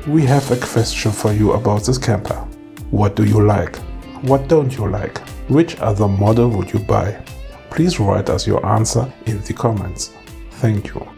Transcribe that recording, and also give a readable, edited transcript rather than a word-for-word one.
We have a question for you about this camper. What do you like? What don't you like? Which other model would you buy? Please write us your answer in the comments. Thank you.